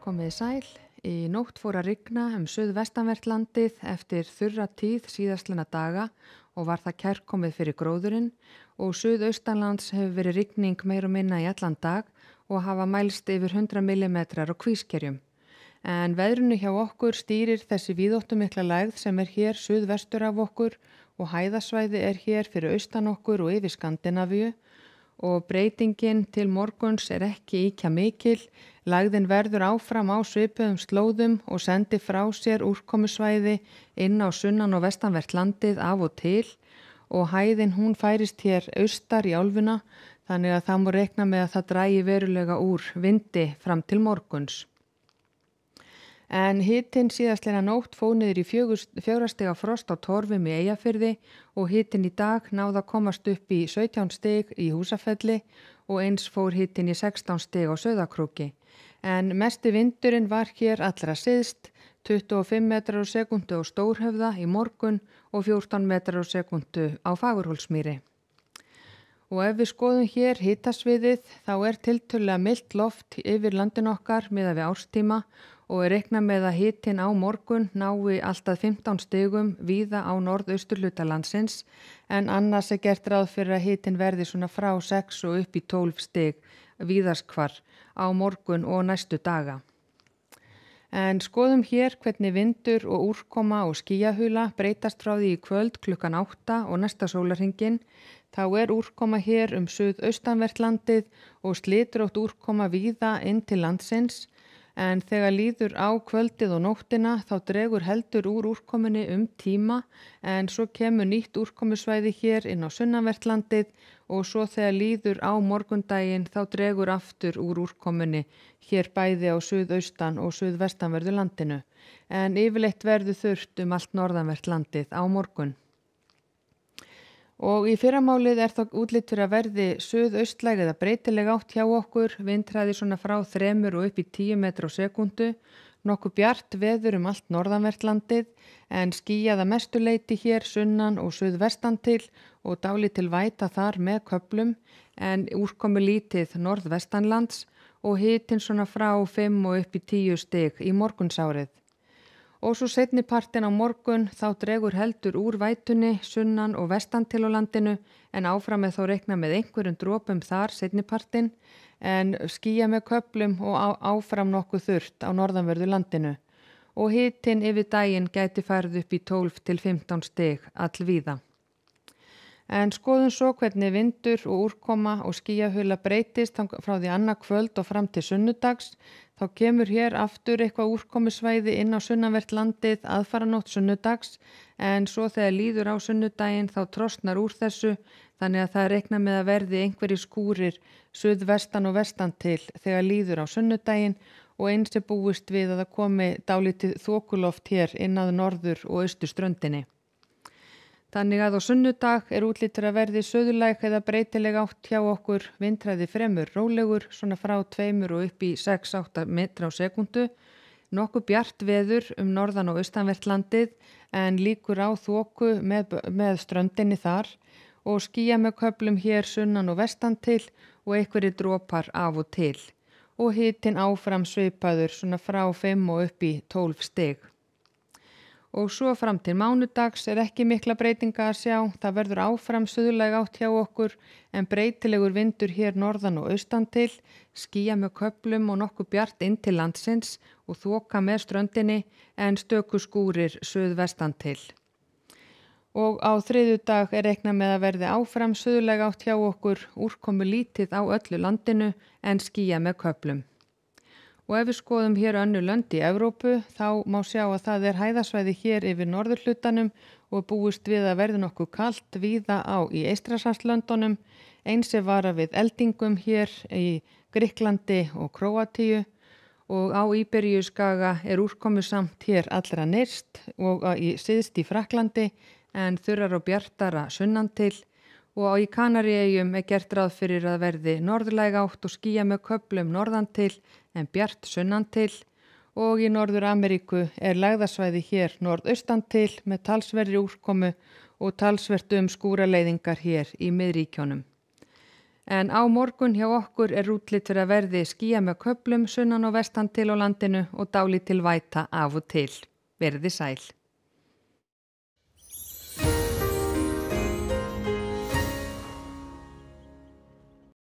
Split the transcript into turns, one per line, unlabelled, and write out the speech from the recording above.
Komiði sæl. Í nótt fór að rigna suðvestanvert landið eftir þurra tíð síðastlina daga og var það kærkomið fyrir gróðurinn og suðaustanlands hefur verið rigning meir og minna í allan dag og hafa mælst yfir 100 millimetrar á Kvískerjum. En veðrinu hjá okkur stýrir þessi víðáttumikla lægð sem er hér suðvestur af okkur og hæðasvæði er hér fyrir austan okkur og yfir Skandinavíu og breytingin til morguns er ekki ýkja mikil. Lægðin verður áfram á svipuðum slóðum og sendi frá sér úrkomusvæði inn á sunnan og vestanvert landið af og til og hæðin hún færist hér austar í álfuna þannig að það má reikna með að það dragi verulega úr vindi fram til morguns. En hitinn síðastleina nótt fór niður í 4 stiga frost á Torfum í Eyjafirði og hitinn í dag náði að komast upp í 17 stig í Húsafelli og eins fór hitinn í 16 stig á Sauðárkróki. En mesti vindurinn var hér allra syðst, 25 metrar á sekundu á Stórhöfða í morgun og 14 metrar á sekundu á Fagurhólsmýri. Og ef við skoðum hér hitasviðið þá er tiltölulega milt loft yfir landin okkar miðað við árstíma og er reiknað með að hitinn á morgun nái alltaf 15 stigum víða á norðausturhluta landsins en annars er gert ráð fyrir að hitinn verði svona frá 6 og upp í 12 stig víðast hvar á morgun og næstu daga. En skoðum hér hvernig vindur og úrkoma og skýjahula breytast frá því í kvöld klukkan 8 og næsta sólarhringinn. Þá er úrkoma hér suðaustanvert landið og slitrótt úrkoma víða inn til landsins. En þegar líður á kvöldið og nóttina þá dregur heldur úr úrkomunni tíma en svo kemur nýtt úrkomusvæði hér inn á sunnanvert landið og svo þegar líður á morgundaginn þá dregur aftur úr úrkomunni hér bæði á suðaustan og suðvestanverðu landinu. En yfirleitt verður þurrt allt norðanvert landið á morgun. Og í fyrramálið er þá útlit fyrir að verði suðaustlæg eða breytileg átt hjá okkur, vindhraði svona frá 3 og upp í 10 metrar á sekundu, nokkuð bjart veður allt norðanvert landið en skýjað að mestu leyti hér sunnan og suðvestan til og dálítil væta þar með köflum en úrkomu lítið norðvestanlands og hitinn svona frá 5 og upp í 10 stig í morgunsárið. Og svo seinni partinn á morgun þá dregur heldur úr vætunni sunnan og vestan til á landinu en áfram er þó reikna með einhverjum dropum þar seinni partinn en skýja með köflum og áfram nokkuð þurrt á norðanverðu landinu. Og hitinn yfir daginn gæti farið upp í 12 til 15 stig allvíða. En skoðum svo hvernig vindur og úrkoma og skýjahula breytist frá því annað kvöld og fram til sunnudags. Þá kemur hér aftur eitthvað úrkomusvæði inn á sunnanvert landið aðfaranótt sunnudags en svo þegar líður á sunnudaginn þá trosnar úr þessu þannig að það er reiknað með að verði einhverjir skúrir suðvestan og vestan til þegar líður á sunnudaginn og eins er búist við að það komi dálítið þokuloft hér inn að norður og austurströndinni. Þannig að á sunnudag er útlit fyrir að verði suðlæg eða breytileg átt hjá okkur, vindhraði fremur rólegur, svona frá 2 og upp í 6-8 metra á sekundu, nokkuð bjart veður norðan og austanvert landið en líkur á þoku með ströndinni þar og skýja með köflum hér sunnan og vestan til og einhverjir dropar af og til og hitinn áfram svipaður svona frá 5 og upp í 12 stig. Og svo fram til mánudags er ekki mikla breytinga að sjá, það verður áfram suðlæg átt hjá okkur en breytilegur vindur hér norðan og austan til, skýja með köflum og nokkuð bjart inn til landsins og þoka með ströndinni en stöku skúrir suðvestan til. Og á þriðjudag er reiknað með að verði áfram suðlæg átt hjá okkur, úrkomu lítið á öllu landinu en skýja með köflum. Og ef við skoðum hér önnur lönd í Evrópu þá má sjá að það er hæðasvæði hér yfir norðurhlutanum og búist við að verði nokkuð kalt víða í Eystrasaltslöndunum. Eins er varað við eldingum hér í Grikklandi og Króatíu og á Íberíuskaga er úrkomusamt hér allra nyrst og syðst í Frakklandi en þurrar og bjartara sunnan til. Og í Kanaríeyjum er gert ráð fyrir að verði norðlæg átt og skýja með köflum norðan til en bjart sunnan til og í Norður-Ameríku er lægðasvæði hér norðaustan til með talsverðri úrkomu og talsvert skúraleiðingar hér í miðríkjunum. En á morgun hjá okkur útlit fyrir að verði skýjað með köflum sunnan og vestan til á landinu og dálítil væta af og til. Verið sæl.